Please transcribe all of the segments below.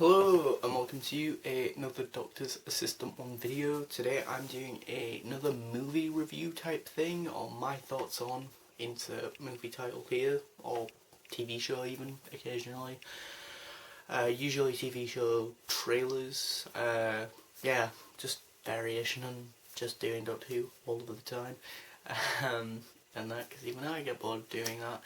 Hello and welcome to another Doctor's Assistant 1 video. Today I'm doing another movie review type thing, or my thoughts on insert movie title here, or TV show even occasionally. Usually TV show trailers, yeah, just variation on just doing Doctor Who all of the time. And that, because even I get bored of doing that.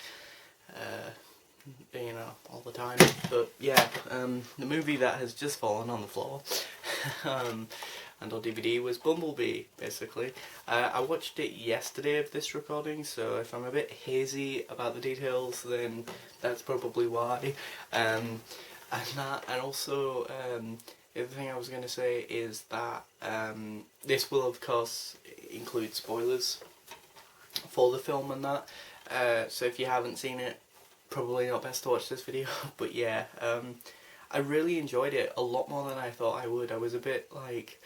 All the time. But yeah, the movie that has just fallen on the floor and on DVD was Bumblebee, basically. I watched it yesterday of this recording, so if I'm a bit hazy about the details, then that's probably why. And also, the other thing I was going to say is that this will of course include spoilers for the film and that. So if you haven't seen it, probably not best to watch this video. But yeah, I really enjoyed it a lot more than I thought I would. I was a bit like,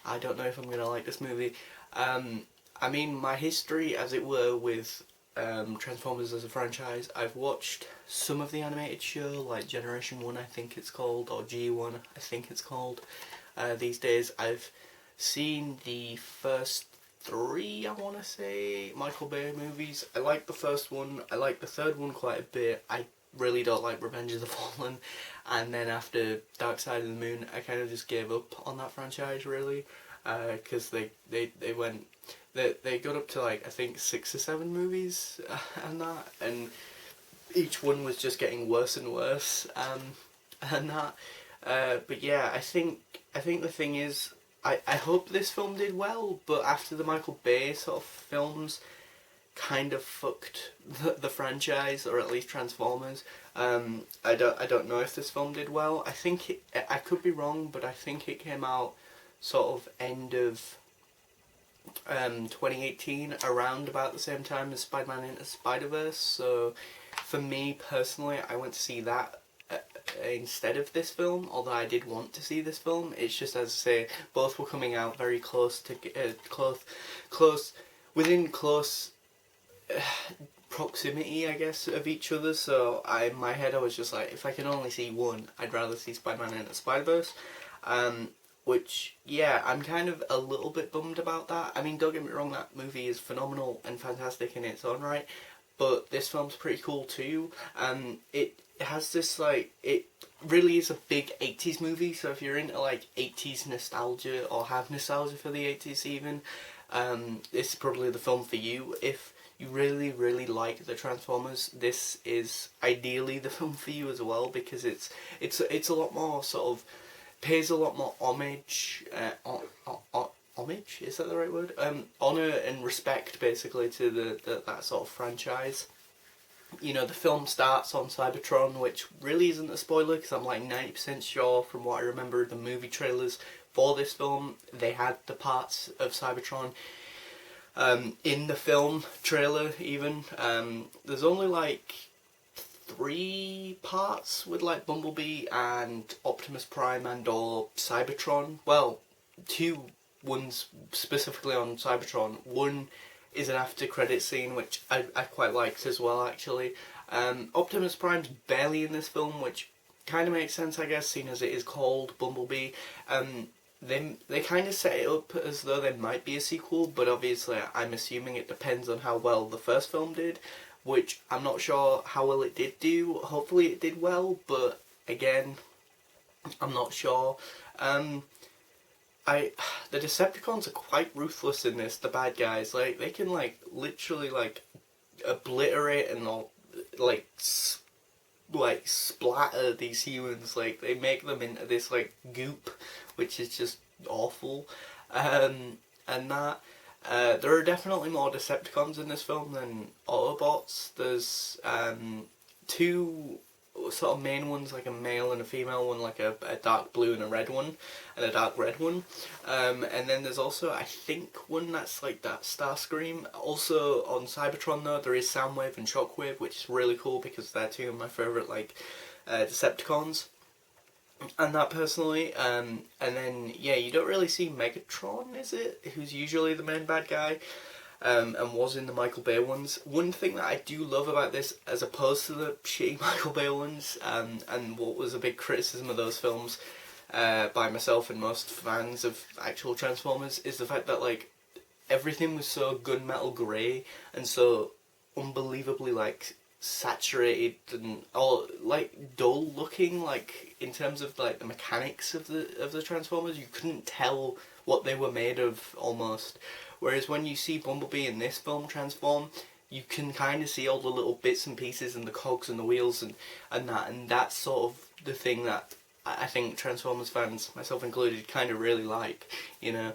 I don't know if I'm gonna like this movie. I mean, my history, as it were, with Transformers as a franchise, I've watched some of the animated show, like Generation 1 I think it's called, or G1 I think it's called. These days I've seen the first 3, I want to say, Michael Bay movies. I like the first one, I like the third one quite a bit. I really don't like Revenge of the Fallen, and then after Dark Side of the Moon I kind of just gave up on that franchise really, because they got up to like I think 6 or 7 movies and that, and each one was just getting worse and worse, and that. But yeah, I think the thing is, I hope this film did well, but after the Michael Bay sort of films kind of fucked the franchise, or at least Transformers, I don't know if this film did well. I think I could be wrong, but I think it came out sort of end of 2018, around about the same time as Spider-Man Into Spider-Verse. So for me personally, I went to see that instead of this film, although I did want to see this film. It's just, as I say, both were coming out very close to within close proximity, I guess, of each other. So in my head I was just like, if I can only see one, I'd rather see Spider-Man Into Spider-Verse. Which, yeah, I'm kind of a little bit bummed about that. I mean, don't get me wrong, that movie is phenomenal and fantastic in its own right, but this film's pretty cool too. It has this, like, it really is a big 80s movie, so if you're into like 80s nostalgia, or have nostalgia for the 80s even, this is probably the film for you. If you really, really like the Transformers, this is ideally the film for you as well, because it's a lot more sort of, pays a lot more homage, homage, is that the right word? Honour and respect basically to that sort of franchise. You know, the film starts on Cybertron, which really isn't a spoiler, because I'm like 90% sure from what I remember the movie trailers for this film, they had the parts of Cybertron in the film trailer even. There's only like 3 parts with like Bumblebee and Optimus Prime and or Cybertron. Well, 2 ones specifically on Cybertron. One is an after credit scene, which I quite liked as well actually. Optimus Prime's barely in this film, which kind of makes sense I guess, seeing as it is called Bumblebee. They kind of set it up as though there might be a sequel, but obviously I'm assuming it depends on how well the first film did, which I'm not sure how well it did do. Hopefully it did well, but again, I'm not sure. The Decepticons are quite ruthless in this, the bad guys. Like, they can like literally like obliterate and all, like splatter these humans. Like, they make them into this like goop, which is just awful. And that there are definitely more Decepticons in this film than Autobots. There's 2 sort of main ones, like a male and a female one, like a dark blue and a red one, and a dark red one. And then there's also, I think, one that's like that Starscream. Also on Cybertron though, there is Soundwave and Shockwave, which is really cool because they're 2 of my favourite like Decepticons. And that personally, and then yeah, you don't really see Megatron, is it? Who's usually the main bad guy. and was in the Michael Bay ones. One thing that I do love about this, as opposed to the shitty Michael Bay ones, and what was a big criticism of those films by myself and most fans of actual Transformers, is the fact that like everything was so gunmetal grey and so unbelievably like saturated and all like dull looking, like in terms of like the mechanics of the Transformers. You couldn't tell what they were made of almost, whereas when you see Bumblebee in this film transform, you can kind of see all the little bits and pieces and the cogs and the wheels and that's sort of the thing that I think Transformers fans, myself included, kind of really like, you know.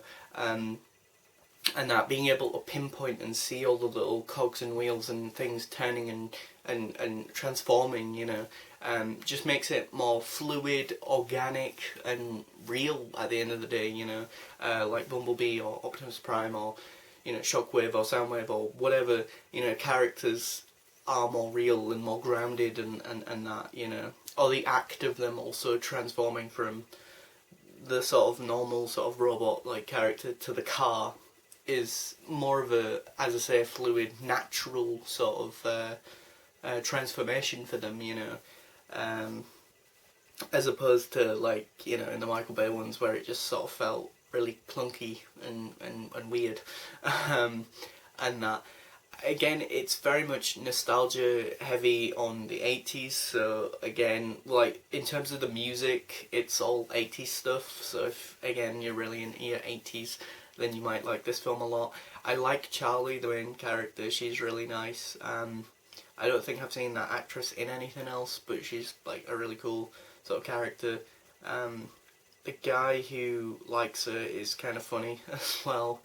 And that being able to pinpoint and see all the little cogs and wheels and things turning and transforming, you know, just makes it more fluid, organic and real at the end of the day, you know, like Bumblebee or Optimus Prime or, you know, Shockwave or Soundwave or whatever, you know, characters are more real and more grounded and that, you know, or the act of them also transforming from the sort of normal sort of robot like character to the car is more of a, as I say, fluid, natural sort of transformation for them, you know, as opposed to like, you know, in the Michael Bay ones where it just sort of felt really clunky and weird, and that. Again, it's very much nostalgia heavy on the 80s, so again, like, in terms of the music, it's all 80s stuff, so if, again, you're really into your 80s, then you might like this film a lot. I like Charlie, the main character, she's really nice. I don't think I've seen that actress in anything else, but she's, like, a really cool sort of character. The guy who likes her is kind of funny as well.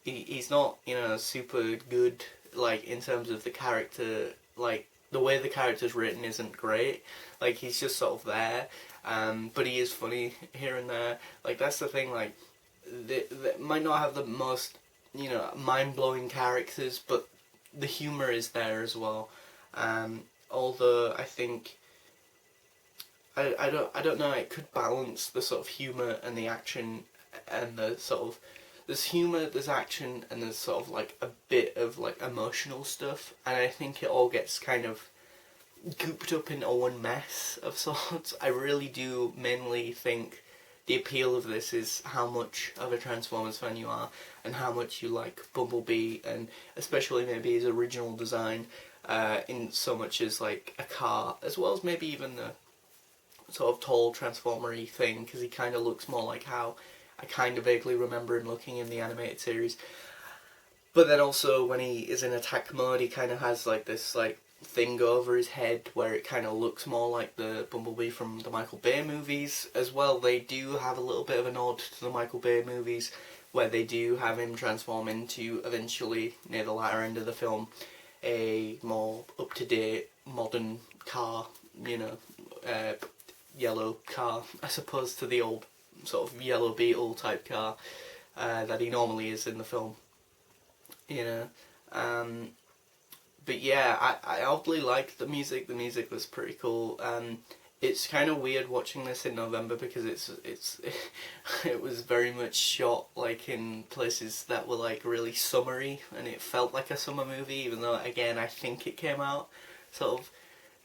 He's not, you know, super good, like, in terms of the character, like, the way the character's written isn't great, like, he's just sort of there, but he is funny here and there. Like, that's the thing, like, they might not have the most, you know, mind-blowing characters, but the humour is there as well, although I think, I don't know, it could balance the sort of humour and the action and the sort of, there's humour, there's action, and there's sort of like a bit of like emotional stuff, and I think it all gets kind of gooped up into one mess of sorts. I really do mainly think the appeal of this is how much of a Transformers fan you are, and how much you like Bumblebee, and especially maybe his original design, in so much as like a car, as well as maybe even the sort of tall Transformer-y thing, because he kind of looks more like how I kind of vaguely remember him looking in the animated series. But then also when he is in attack mode, he kind of has like this like thing over his head where it kind of looks more like the Bumblebee from the Michael Bay movies as well. They do have a little bit of a nod to the Michael Bay movies where they do have him transform into, eventually, near the latter end of the film, a more up-to-date modern car, you know, yellow car, as opposed to the old sort of yellow Beetle type car that he normally is in the film, you know. But yeah, I oddly liked the music. The music was pretty cool. It's kind of weird watching this in November because it was very much shot like in places that were like really summery, and it felt like a summer movie, even though again I think it came out sort of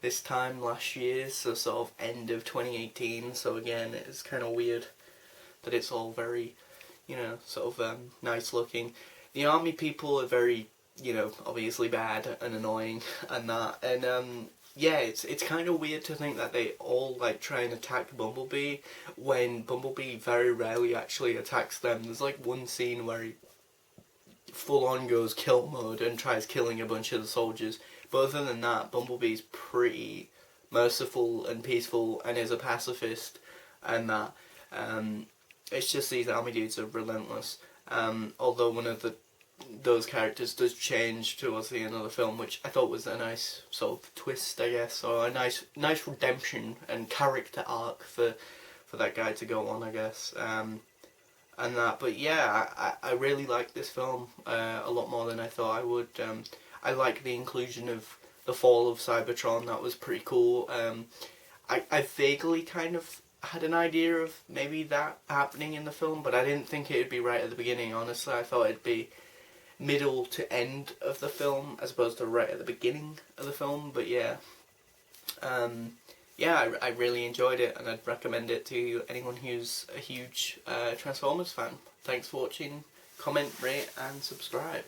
this time last year, so sort of end of 2018. So again, it's kind of weird that it's all very, you know, sort of nice looking. The army people are very, you know, obviously bad and annoying and that, and yeah, it's kind of weird to think that they all like try and attack Bumblebee when Bumblebee very rarely actually attacks them. There's like one scene where he full on goes kill mode and tries killing a bunch of the soldiers, but other than that, Bumblebee's pretty merciful and peaceful and is a pacifist, and that. It's just these army dudes are relentless. Although one of those characters does change towards the end of the film, which I thought was a nice sort of twist, I guess, or a nice redemption and character arc for that guy to go on, I guess. And that, but yeah, I really like this film a lot more than I thought I would. I like the inclusion of the fall of Cybertron. That was pretty cool. I vaguely kind of had an idea of maybe that happening in the film, but I didn't think it would be right at the beginning, honestly. I thought it'd be middle to end of the film as opposed to right at the beginning of the film. But yeah, yeah, I really enjoyed it, and I'd recommend it to anyone who's a huge Transformers fan. Thanks for watching. Comment, rate and subscribe.